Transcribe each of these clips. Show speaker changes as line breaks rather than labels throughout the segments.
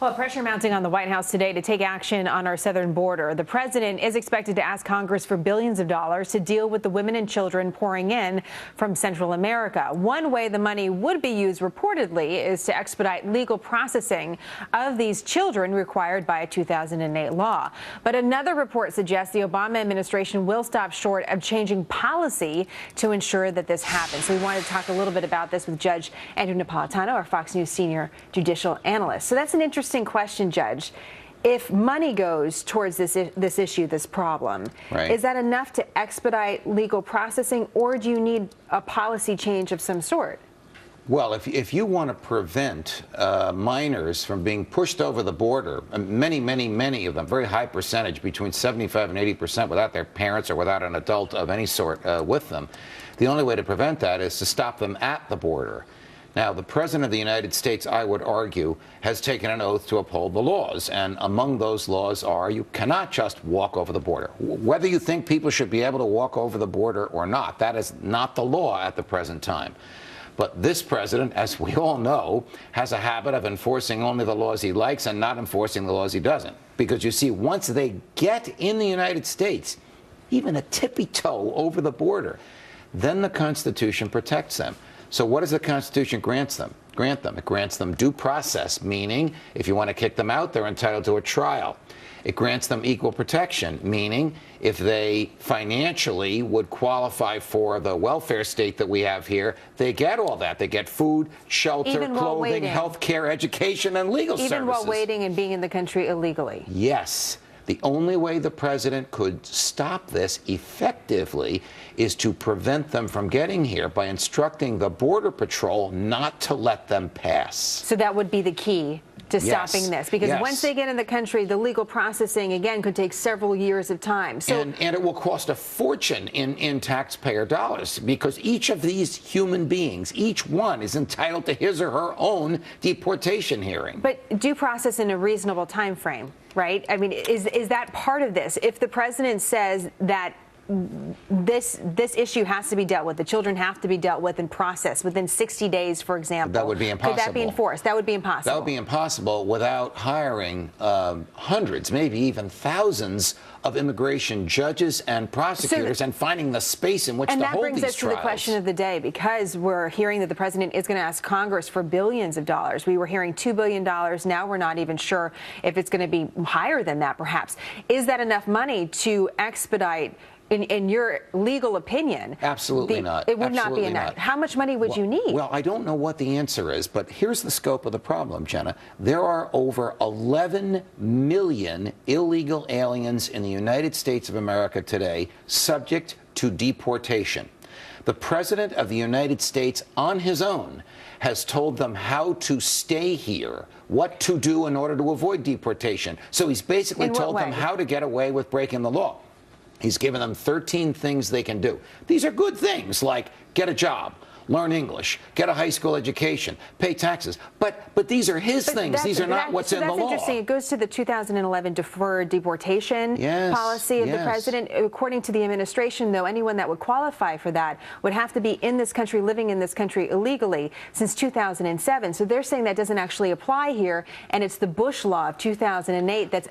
Well, pressure mounting on the White House today to take action on our southern border. The president is expected to ask Congress for billions of dollars to deal with the women and children pouring in from Central America. One way the money would be used reportedly is to expedite legal processing of these children required by a 2008 law. But another report suggests the Obama administration will stop short of changing policy to ensure that this happens. So we wanted to talk a little bit about this with Judge Andrew Napolitano, our Fox News senior judicial analyst. So that's an interesting question, Judge. If money goes towards this issue, this problem,
right,
is that enough to expedite legal processing, or do you need a policy change of some sort?
Well, if you want to prevent minors from being pushed over the border, many of them, very high percentage, between 75 and 80%, without their parents or without an adult of any sort with them, the only way to prevent that is to stop them at the border. Now, the President of the United States, I would argue, has taken an oath to uphold the laws. And among those laws are you cannot just walk over the border. Whether you think people should be able to walk over the border or not, that is not the law at the present time. But this president, as we all know, has a habit of enforcing only the laws he likes and not enforcing the laws he doesn't. Because you see, once they get in the United States, even a tippy toe over the border, then the Constitution protects them. So what does the Constitution grant them? It grants them due process, meaning if you want to kick them out, they're entitled to a trial. It grants them equal protection, meaning if they financially would qualify for the welfare state that we have here, they get all that. They get food, shelter, clothing, health care, education, and legal services.
Even while waiting and being in the country illegally.
Yes. The only way the president could stop this effectively is to prevent them from getting here by instructing the Border Patrol not to let them pass.
So that would be the key to stopping this, because once they get in the country, the legal processing, again, could take several years of time. So,
and it will cost a fortune in taxpayer dollars, because each of these human beings, each one is entitled to his or her own deportation hearing.
But due process in a reasonable time frame, right? I mean, is that part of this? If the president says that this issue has to be dealt with, the children have to be dealt with and processed within 60 days, for example.
That would be impossible.
Could that be enforced? That would be impossible.
That would be impossible without hiring hundreds, maybe even thousands of immigration judges and prosecutors, and finding the space in which to hold these trials.
And that brings us to the question of the day, because we're hearing that the president is going to ask Congress for billions of dollars. We were hearing $2 billion. Now we're not even sure if it's going to be higher than that, perhaps. Is that enough money to expedite, in your legal opinion?
Absolutely not.
It would not be enough. How much money would you need?
Well, I don't know what the answer is, but here's the scope of the problem, Jenna. There are over 11 million illegal aliens in the United States of America today subject to deportation. The President of the United States, on his own, has told them how to stay here, what to do in order to avoid deportation. So he's basically told them how to get away with breaking the law. He's given them 13 things they can do. These are good things, like get a job, learn English, get a high school education, pay taxes. But these are his things. These are not what's in the law.
That's interesting. It goes to the 2011 deferred deportation policy of the president. According to the administration, though, anyone that would qualify for that would have to be in this country, living in this country illegally since 2007. So they're saying that doesn't actually apply here, and it's the Bush law of 2008 that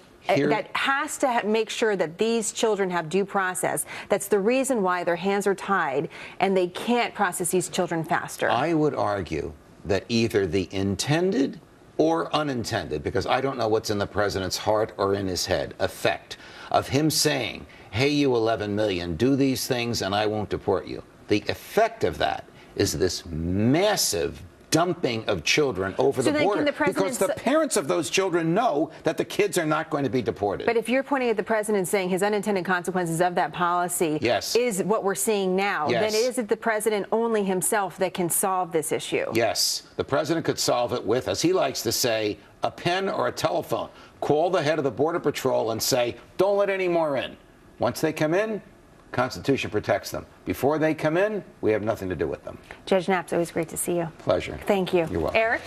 has to make sure that these children have due process. That's the reason why their hands are tied and they can't process these children faster.
I would argue that either the intended or unintended, because I don't know what's in the president's heart or in his head, effect of him saying, hey, you 11 million, do these things and I won't deport you. The effect of that is this massive dumping of children over the border, because the parents of those children know that the kids are not going to be deported.
But if you're pointing at the president saying his unintended consequences of that policy is what we're seeing now, then is it the president only himself that can solve this issue?
Yes. The president could solve it with, as he likes to say, a pen or a telephone. Call the head of the Border Patrol and say, don't let any more in. Once they come in, Constitution protects them. Before they come in, we have nothing to do with them.
Judge Knapp's always great to see you.
Pleasure.
Thank you.
You're welcome.
Eric?